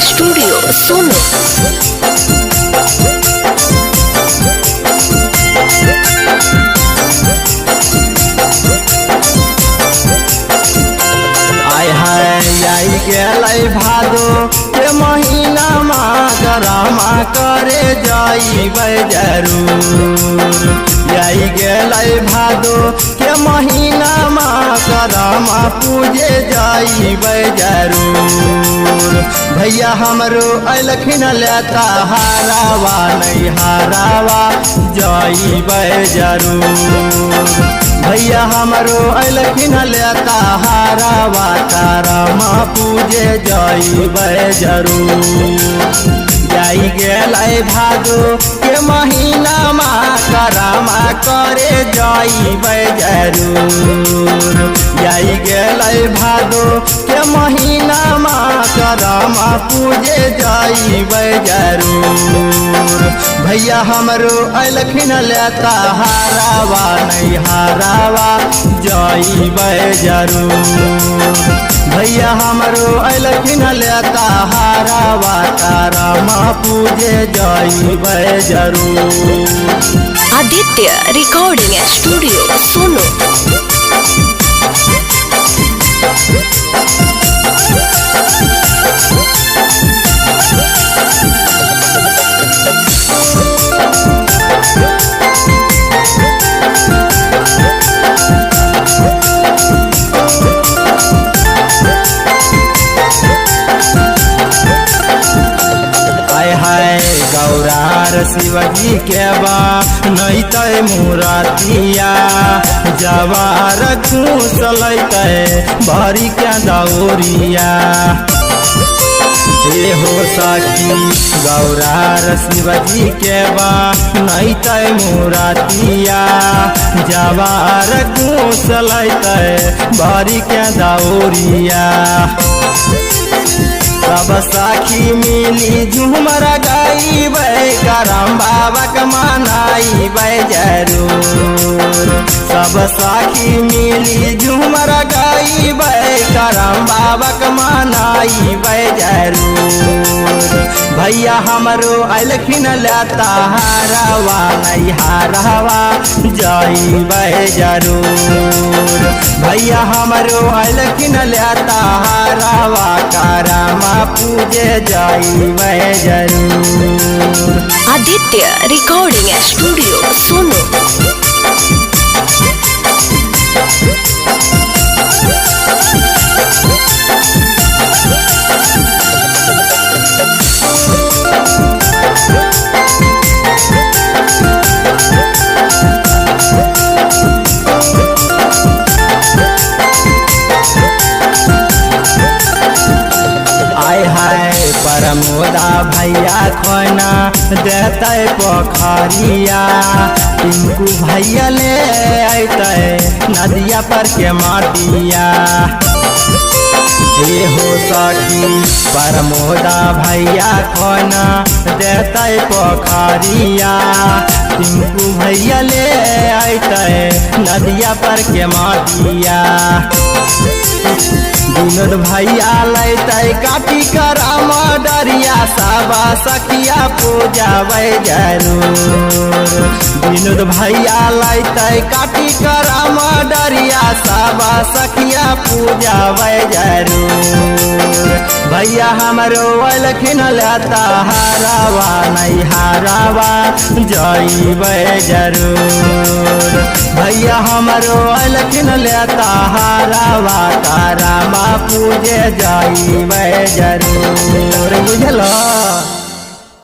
Studio Sonu. आय हाय आई गेलै भादो के महीना माँ गरमा करे जाइबै जरूर। आई गेलै भादो के महीना माँ गरमा पूजे जाइबै जरूर। भैया हमरो अयलखिन लेता हारावा नहीं हारावा जाइबै जरूर। भैया हमरो अयलखिन लेता हारावा तारामा पूजे जाइबै जरूर। जाई गेलै भादो के महीना माँ करमा करे जाइबै जरूर। जाई गेलै भादो के महीना माँ करमा पूजे जाइबै जरूर। भैया हमरो अयलखिन लेता हारावा नहीं हारावा जाइबै जरूर। भैया हमरो अयलखिन लेता हारावा तारामा पूजे जाइबै जरूर। Aditya recording studio Sonu. गौरार शिवजी के बा नहीं तय मुरातिया जवार घूसलते भरी के दौरिया। हो सखी गौरार शिवजी के बा नहीं तय मुरातिया जवार घूसलते भरी के दौरिया। सब साखी मिली झूमर गाइबै करम बाबा के मनाइबै जरूर। सब साखी मिली झूमर गाइबै करम बाबा के मनाइबै जरूर। भैया हमरो अयलखिन लेता हारावा नहीं हारावा जाइबै जरूर। भैया हमरो अयलखिन लेता हारावा करमा पूजे जाइबै जरूर। Aditya recording studio Sonu. प्रमोदा भैया खोना देते पोखरिया टिंकू भैया ले अते नदिया पर के माटिया। हो सखी प्रमोदा भैया खोना देते पोखरिया टिंकू भैया ले अते नदिया पर के माटिया। विनोद भैया लैते काटी करम डरिया साबा सखिया पूजाबै जरूर। विनोद भैया लैते काटी करम डरिया साबा सखिया पूजाबै जरूर। भैया हमरो अयलखिन लेता हारावा नहीं हारावा जाइबै जरूर। भैया हमरो अयलखिन लेता हारावा तारामा पूजे जाइबै जरूर। बुझलो।